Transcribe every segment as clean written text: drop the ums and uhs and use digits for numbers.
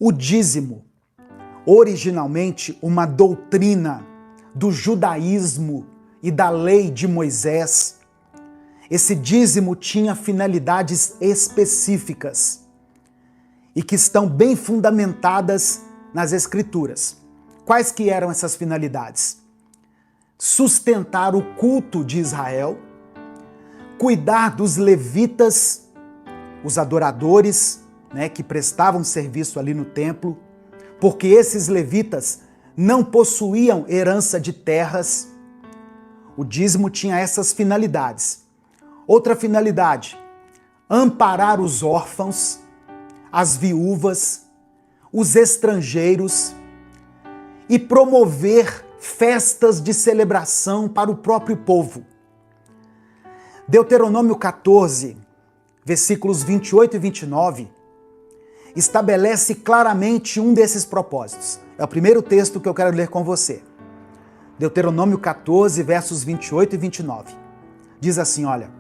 O dízimo, originalmente uma doutrina do judaísmo e da lei de Moisés, esse dízimo tinha finalidades específicas e que estão bem fundamentadas nas Escrituras. Quais que eram essas finalidades? Sustentar o culto de Israel, cuidar dos levitas, os adoradores, que prestavam serviço ali no templo, porque esses levitas não possuíam herança de terras. O dízimo tinha essas finalidades. Outra finalidade, amparar os órfãos, as viúvas, os estrangeiros e promover festas de celebração para o próprio povo. Deuteronômio 14, versículos 28 e 29, estabelece claramente um desses propósitos. É o primeiro texto que eu quero ler com você. Deuteronômio 14, versos 28 e 29. Diz assim, olha: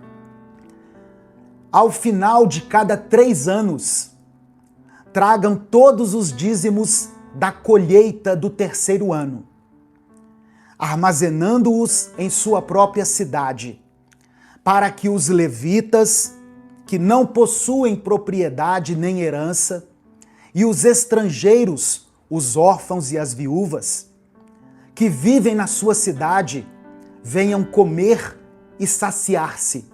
ao final de cada 3 anos, tragam todos os dízimos da colheita do 3º ano, armazenando-os em sua própria cidade, para que os levitas, que não possuem propriedade nem herança, e os estrangeiros, os órfãos e as viúvas, que vivem na sua cidade, venham comer e saciar-se,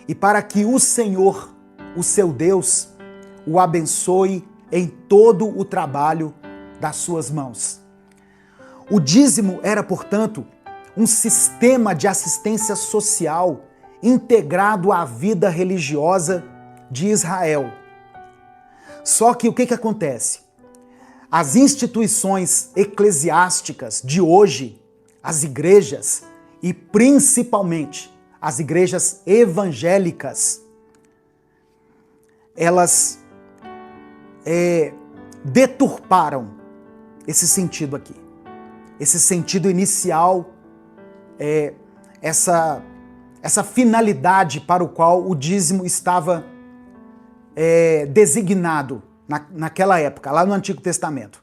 e para que o Senhor, o seu Deus, o abençoe em todo o trabalho das suas mãos. O dízimo era, portanto, um sistema de assistência social integrado à vida religiosa de Israel. Só que o que acontece? As instituições eclesiásticas de hoje, as igrejas, e principalmente as igrejas evangélicas, elas deturparam esse sentido aqui. Esse sentido inicial, essa finalidade para o qual o dízimo estava designado naquela época, lá no Antigo Testamento.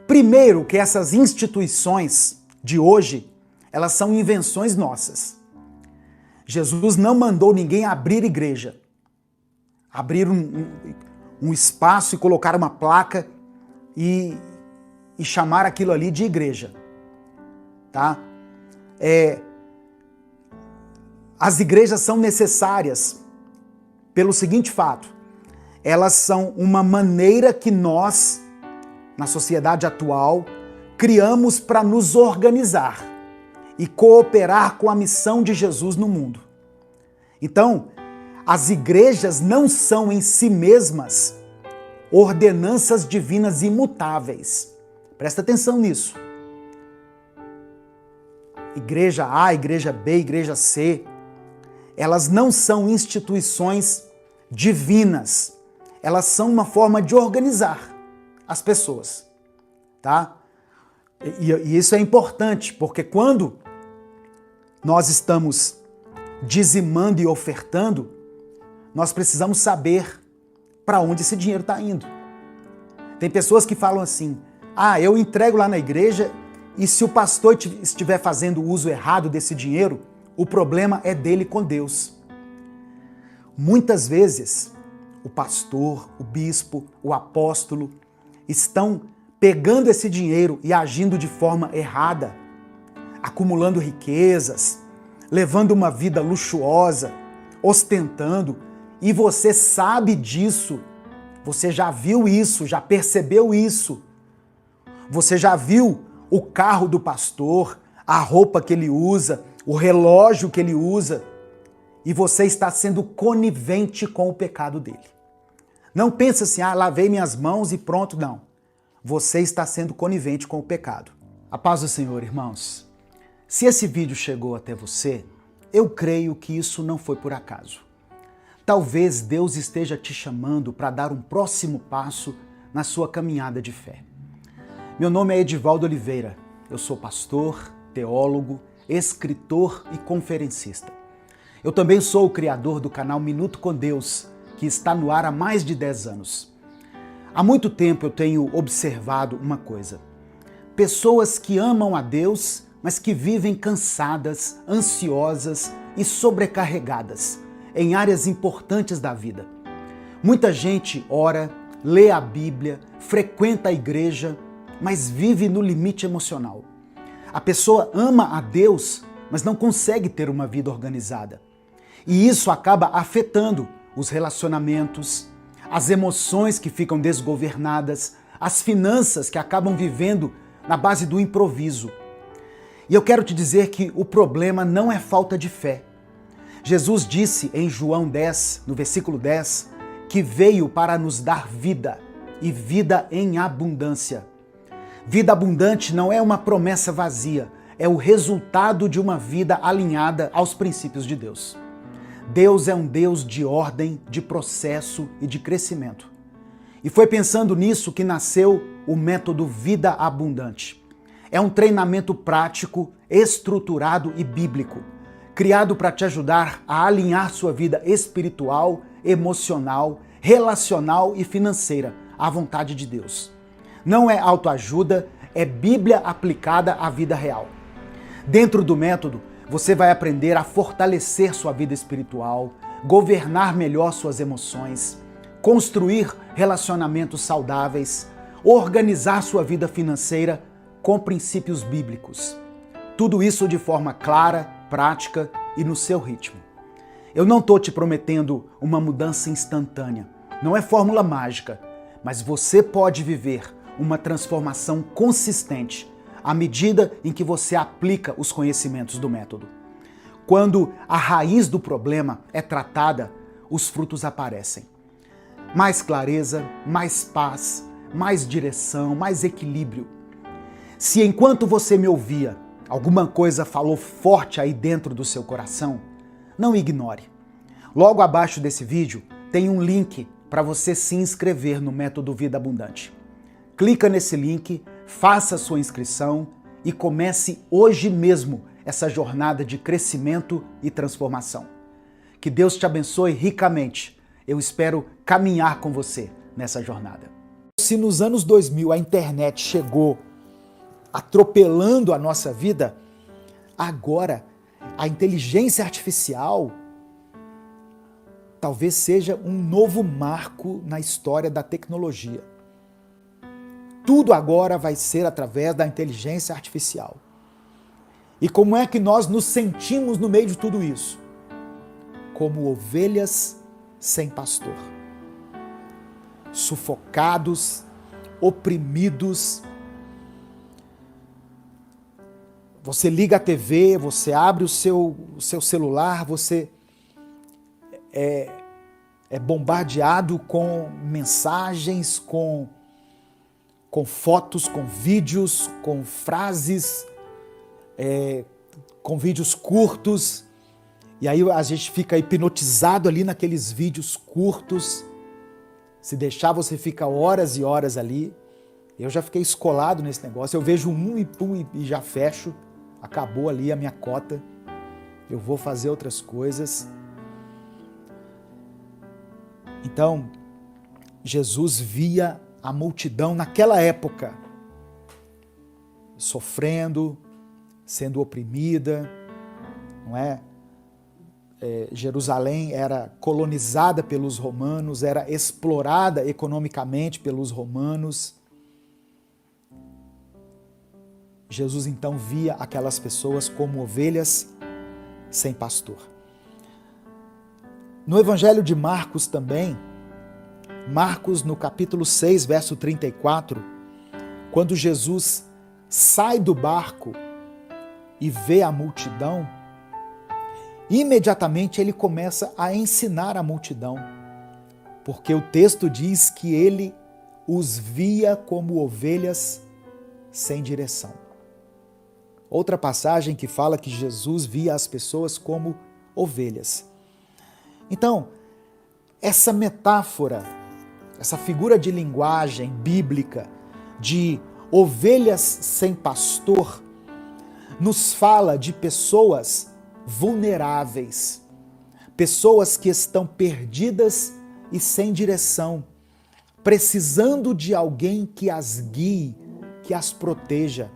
Primeiro, que essas instituições de hoje, elas são invenções nossas. Jesus não mandou ninguém abrir igreja, abrir um espaço e colocar uma placa e chamar aquilo ali de igreja, tá? As igrejas são necessárias pelo seguinte fato: elas são uma maneira que nós, na sociedade atual, criamos para nos organizar e cooperar com a missão de Jesus no mundo. Então, as igrejas não são em si mesmas ordenanças divinas imutáveis. Presta atenção nisso. Igreja A, igreja B, igreja C, elas não são instituições divinas. Elas são uma forma de organizar as pessoas, tá? E isso é importante, porque quando nós estamos dizimando e ofertando, nós precisamos saber para onde esse dinheiro está indo. Tem pessoas que falam assim: eu entrego lá na igreja e se o pastor estiver fazendo uso errado desse dinheiro, o problema é dele com Deus. Muitas vezes, o pastor, o bispo, o apóstolo estão pegando esse dinheiro e agindo de forma errada, acumulando riquezas, levando uma vida luxuosa, ostentando, e você sabe disso, você já viu isso, já percebeu isso, você já viu o carro do pastor, a roupa que ele usa, o relógio que ele usa, e você está sendo conivente com o pecado dele. Não pensa assim: lavei minhas mãos e pronto, não. Você está sendo conivente com o pecado. A paz do Senhor, irmãos. Se esse vídeo chegou até você, eu creio que isso não foi por acaso. Talvez Deus esteja te chamando para dar um próximo passo na sua caminhada de fé. Meu nome é Edivaldo Oliveira. Eu sou pastor, teólogo, escritor e conferencista. Eu também sou o criador do canal Minuto com Deus, que está no ar há mais de 10 anos. Há muito tempo eu tenho observado uma coisa. Pessoas que amam a Deus, mas que vivem cansadas, ansiosas e sobrecarregadas em áreas importantes da vida. Muita gente ora, lê a Bíblia, frequenta a igreja, mas vive no limite emocional. A pessoa ama a Deus, mas não consegue ter uma vida organizada. E isso acaba afetando os relacionamentos, as emoções que ficam desgovernadas, as finanças que acabam vivendo na base do improviso. E eu quero te dizer que o problema não é falta de fé. Jesus disse em João 10, no versículo 10, que veio para nos dar vida e vida em abundância. Vida abundante não é uma promessa vazia, é o resultado de uma vida alinhada aos princípios de Deus. Deus é um Deus de ordem, de processo e de crescimento. E foi pensando nisso que nasceu o método Vida Abundante. É um treinamento prático, estruturado e bíblico, criado para te ajudar a alinhar sua vida espiritual, emocional, relacional e financeira à vontade de Deus. Não é autoajuda, é Bíblia aplicada à vida real. Dentro do método, você vai aprender a fortalecer sua vida espiritual, governar melhor suas emoções, construir relacionamentos saudáveis, organizar sua vida financeira com princípios bíblicos. Tudo isso de forma clara, prática e no seu ritmo. Eu não estou te prometendo uma mudança instantânea, não é fórmula mágica, mas você pode viver uma transformação consistente à medida em que você aplica os conhecimentos do método. Quando a raiz do problema é tratada, os frutos aparecem. Mais clareza, mais paz, mais direção, mais equilíbrio. Se enquanto você me ouvia, alguma coisa falou forte aí dentro do seu coração, não ignore. Logo abaixo desse vídeo tem um link para você se inscrever no Método Vida Abundante. Clica nesse link, faça sua inscrição e comece hoje mesmo essa jornada de crescimento e transformação. Que Deus te abençoe ricamente. Eu espero caminhar com você nessa jornada. Se nos anos 2000 a internet chegou atropelando a nossa vida, agora a inteligência artificial talvez seja um novo marco na história da tecnologia. Tudo agora vai ser através da inteligência artificial. E como é que nós nos sentimos no meio de tudo isso? Como ovelhas sem pastor. Sufocados, oprimidos. Você liga a TV, você abre o seu celular, você é bombardeado com mensagens, com fotos, com vídeos, com frases, com vídeos curtos. E aí a gente fica hipnotizado ali naqueles vídeos curtos. Se deixar, você fica horas e horas ali. Eu já fiquei escolado nesse negócio. Eu vejo um e pum, e já fecho. Acabou ali a minha cota. Eu vou fazer outras coisas. Então, Jesus via a multidão naquela época sofrendo, sendo oprimida, não é? Jerusalém era colonizada pelos romanos, era explorada economicamente pelos romanos. Jesus então via aquelas pessoas como ovelhas sem pastor. No Evangelho de Marcos também, Marcos no capítulo 6, verso 34, quando Jesus sai do barco e vê a multidão, imediatamente ele começa a ensinar a multidão, porque o texto diz que ele os via como ovelhas sem direção. Outra passagem que fala que Jesus via as pessoas como ovelhas. Então, essa metáfora, essa figura de linguagem bíblica de ovelhas sem pastor, nos fala de pessoas vulneráveis, pessoas que estão perdidas e sem direção, precisando de alguém que as guie, que as proteja.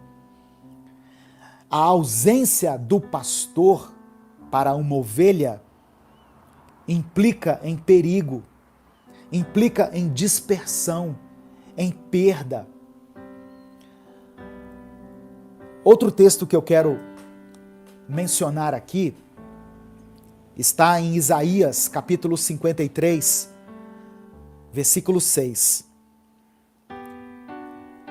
A ausência do pastor para uma ovelha implica em perigo, implica em dispersão, em perda. Outro texto que eu quero mencionar aqui está em Isaías, capítulo 53, versículo 6.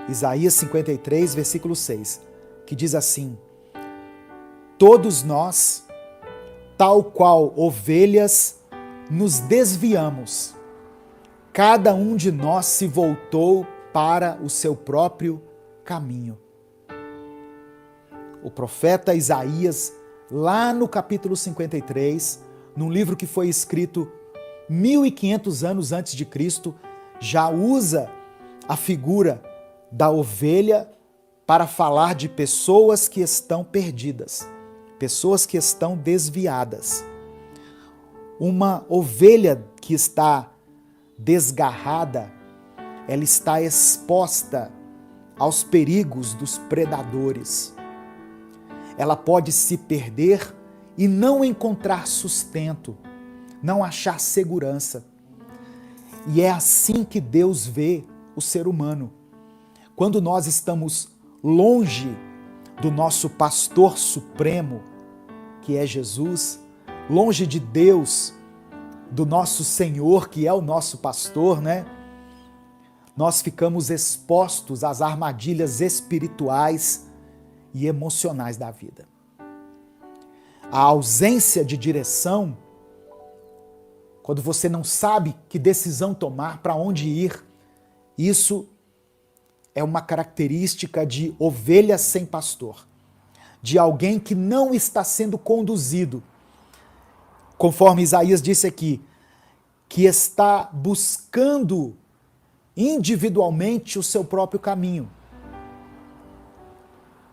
Isaías 53, versículo 6, que diz assim: todos nós, tal qual ovelhas, nos desviamos. Cada um de nós se voltou para o seu próprio caminho. O profeta Isaías, lá no capítulo 53, num livro que foi escrito 1500 anos antes de Cristo, já usa a figura da ovelha para falar de pessoas que estão perdidas, pessoas que estão desviadas. Uma ovelha que está desgarrada, ela está exposta aos perigos dos predadores. Ela pode se perder e não encontrar sustento, não achar segurança. E é assim que Deus vê o ser humano. Quando nós estamos longe do nosso pastor supremo, que é Jesus, longe de Deus, do nosso Senhor, que é o nosso pastor, né? Nós ficamos expostos às armadilhas espirituais e emocionais da vida. A ausência de direção, quando você não sabe que decisão tomar, para onde ir, isso é uma característica de ovelha sem pastor, de alguém que não está sendo conduzido, conforme Isaías disse aqui, que está buscando individualmente o seu próprio caminho.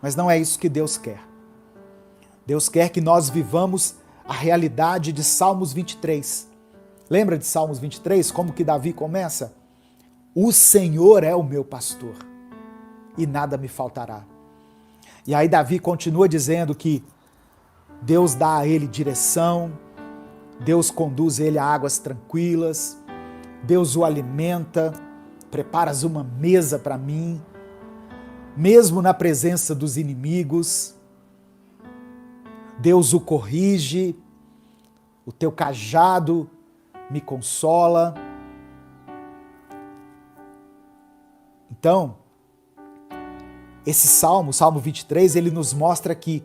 Mas não é isso que Deus quer. Deus quer que nós vivamos a realidade de Salmos 23. Lembra de Salmos 23? Como que Davi começa? O Senhor é o meu pastor e nada me faltará. E aí Davi continua dizendo que Deus dá a ele direção, Deus conduz ele a águas tranquilas, Deus o alimenta, preparas uma mesa para mim, mesmo na presença dos inimigos, Deus o corrige, o teu cajado me consola. Então, esse Salmo 23, ele nos mostra que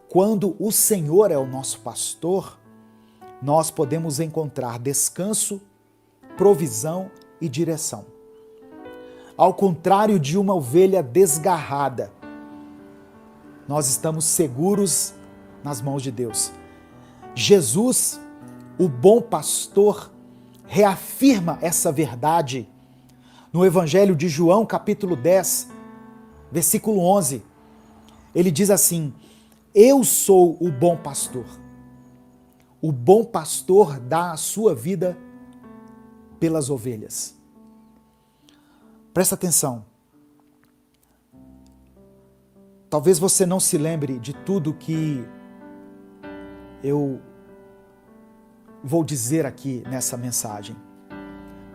quando o Senhor é o nosso pastor, nós podemos encontrar descanso, provisão e direção. Ao contrário de uma ovelha desgarrada, nós estamos seguros nas mãos de Deus. Jesus, o bom pastor, reafirma essa verdade no Evangelho de João, capítulo 10, versículo 11. Ele diz assim: eu sou o bom pastor. O bom pastor dá a sua vida pelas ovelhas. Presta atenção. Talvez você não se lembre de tudo que eu vou dizer aqui nessa mensagem.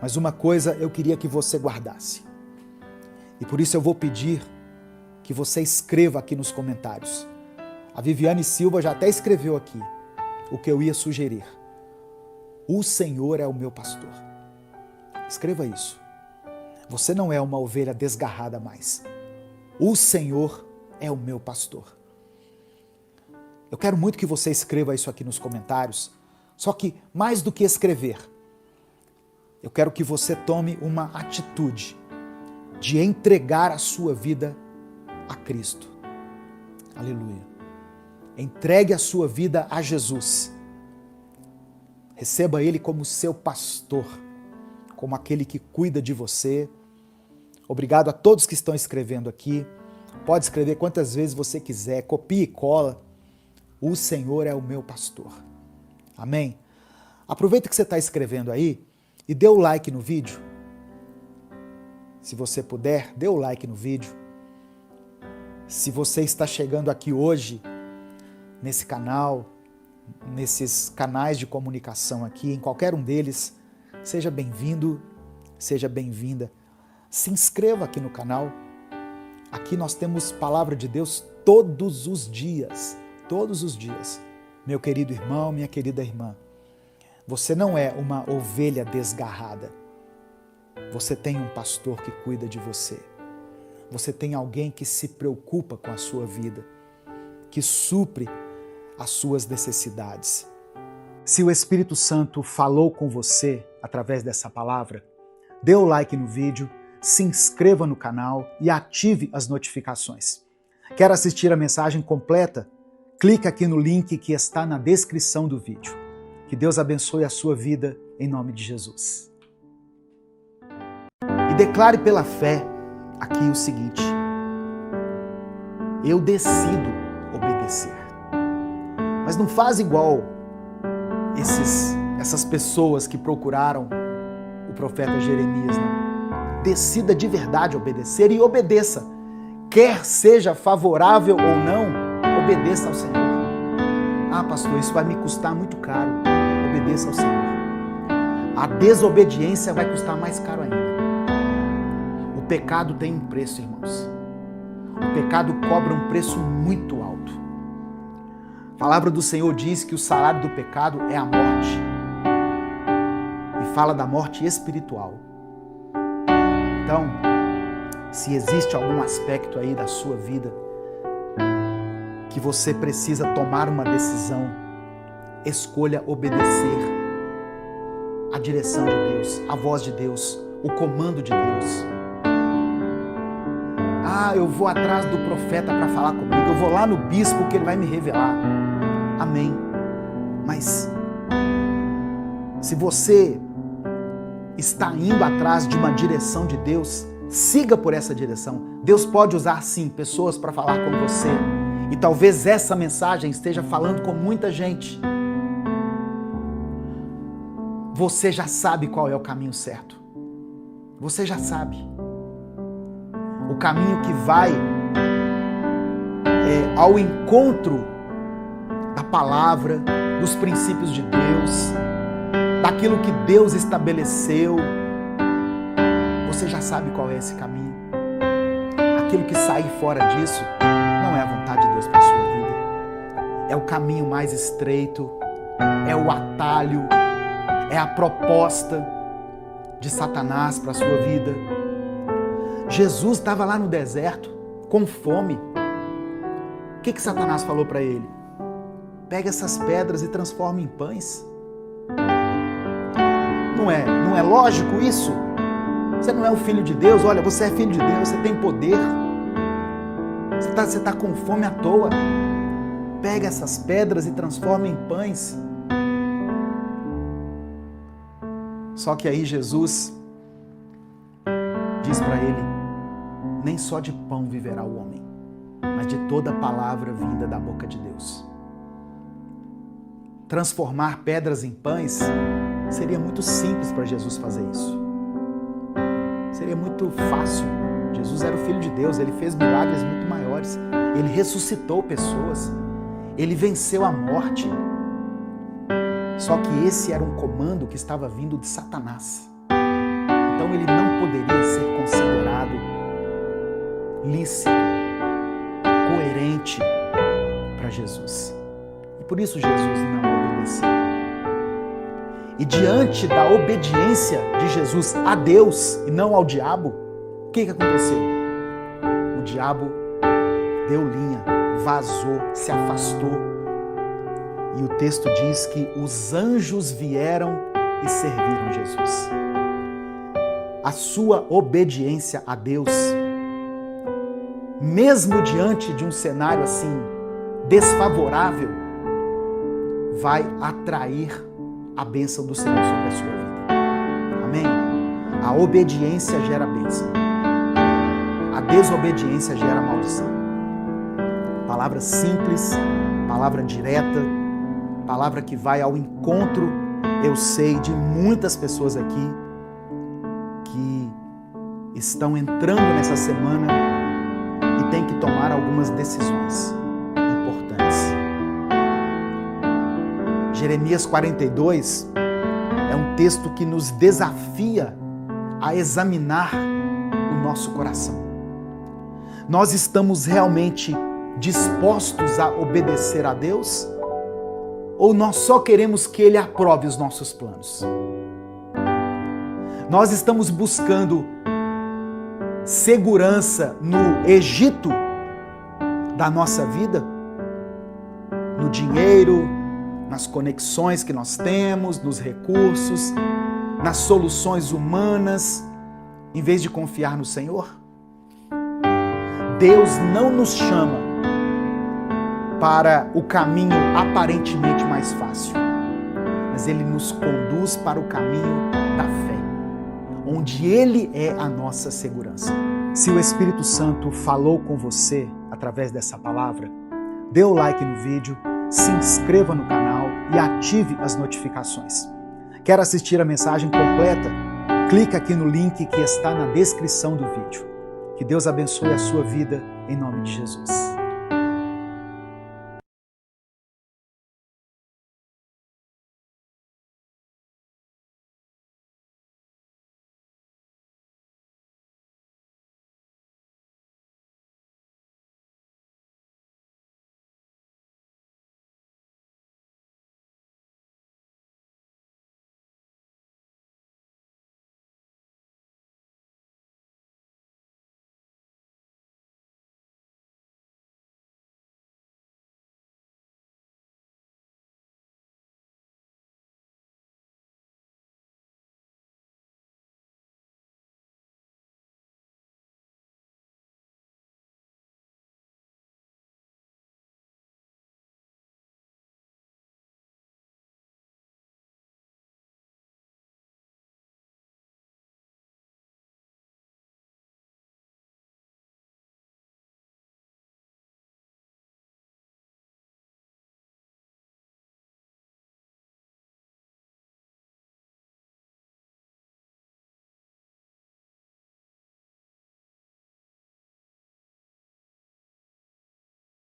Mas uma coisa eu queria que você guardasse. E por isso eu vou pedir que você escreva aqui nos comentários. A Viviane Silva já até escreveu aqui o que eu ia sugerir. O Senhor é o meu pastor. Escreva isso. Você não é uma ovelha desgarrada mais. O Senhor é o meu pastor. Eu quero muito que você escreva isso aqui nos comentários. Só que, mais do que escrever, eu quero que você tome uma atitude de entregar a sua vida a Cristo. Aleluia. Entregue a sua vida a Jesus. Receba Ele como seu pastor, como aquele que cuida de você. Obrigado a todos que estão escrevendo aqui. Pode escrever quantas vezes você quiser, copia e cola. O Senhor é o meu pastor. Amém? Aproveita que você está escrevendo aí e dê o like no vídeo. Se você puder, dê o like no vídeo. Se você está chegando aqui hoje, nesse canal, nesses canais de comunicação aqui, em qualquer um deles, seja bem-vindo, seja bem-vinda. Se inscreva aqui no canal. Aqui nós temos palavra de Deus todos os dias. Todos os dias. Meu querido irmão, minha querida irmã, você não é uma ovelha desgarrada. Você tem um pastor que cuida de você. Você tem alguém que se preocupa com a sua vida, que supre as suas necessidades. Se o Espírito Santo falou com você através dessa palavra, dê o like no vídeo, se inscreva no canal e ative as notificações. Quer assistir a mensagem completa? Clique aqui no link que está na descrição do vídeo. Que Deus abençoe a sua vida em nome de Jesus. E declare pela fé aqui o seguinte: eu decido obedecer. Mas não faz igual essas pessoas que procuraram o profeta Jeremias, não. Decida de verdade obedecer e obedeça. Quer seja favorável ou não, obedeça ao Senhor. Ah, pastor, isso vai me custar muito caro. Obedeça ao Senhor. A desobediência vai custar mais caro ainda. O pecado tem um preço, irmãos. O pecado cobra um preço muito alto. A palavra do Senhor diz que o salário do pecado é a morte. E fala da morte espiritual. Então, se existe algum aspecto aí da sua vida que você precisa tomar uma decisão, escolha obedecer à direção de Deus, à voz de Deus, o comando de Deus. Ah, eu vou atrás do profeta para falar comigo, eu vou lá no bispo que ele vai me revelar. Amém. Mas se você está indo atrás de uma direção de Deus, siga por essa direção. Deus pode usar sim pessoas para falar com você. E talvez essa mensagem esteja falando com muita gente. Você já sabe qual é o caminho certo. Você já sabe. O caminho que vai ao encontro da palavra, dos princípios de Deus, daquilo que Deus estabeleceu. Você já sabe qual é esse caminho. Aquilo que sair fora disso não é a vontade de Deus para a sua vida. É o caminho mais estreito, é o atalho, é a proposta de Satanás para a sua vida. Jesus estava lá no deserto, com fome. O que Satanás falou para ele? Pega essas pedras e transforma em pães. Não é lógico isso? Você não é o filho de Deus? Olha, você é filho de Deus, você tem poder. Você está com fome à toa. Pega essas pedras e transforma em pães. Só que aí Jesus diz para ele: nem só de pão viverá o homem, mas de toda palavra vinda da boca de Deus. Transformar pedras em pães seria muito simples para Jesus fazer isso. Seria muito fácil. Jesus era o Filho de Deus, ele fez milagres muito maiores. Ele ressuscitou pessoas. Ele venceu a morte. Só que esse era um comando que estava vindo de Satanás. Então ele não poderia ser considerado lícito, coerente para Jesus. E por isso Jesus não obedeceu. E diante da obediência de Jesus a Deus e não ao diabo, o que aconteceu? O diabo deu linha, vazou, se afastou. E o texto diz que os anjos vieram e serviram Jesus. A sua obediência a Deus, mesmo diante de um cenário assim desfavorável, vai atrair a bênção do Senhor sobre a sua vida. Amém? A obediência gera bênção. A desobediência gera maldição. Palavra simples, palavra direta, palavra que vai ao encontro, eu sei, de muitas pessoas aqui que estão entrando nessa semana e têm que tomar algumas decisões importantes. Jeremias 42 é um texto que nos desafia a examinar o nosso coração. Nós estamos realmente dispostos a obedecer a Deus? Ou nós só queremos que Ele aprove os nossos planos? Nós estamos buscando segurança no Egito da nossa vida? No dinheiro, nas conexões que nós temos, nos recursos, nas soluções humanas, em vez de confiar no Senhor? Deus não nos chama para o caminho aparentemente mais fácil, mas Ele nos conduz para o caminho da fé, onde Ele é a nossa segurança. Se o Espírito Santo falou com você através dessa palavra, dê o like no vídeo, se inscreva no canal e ative as notificações. Quer assistir a mensagem completa? Clica aqui no link que está na descrição do vídeo. Que Deus abençoe a sua vida, em nome de Jesus.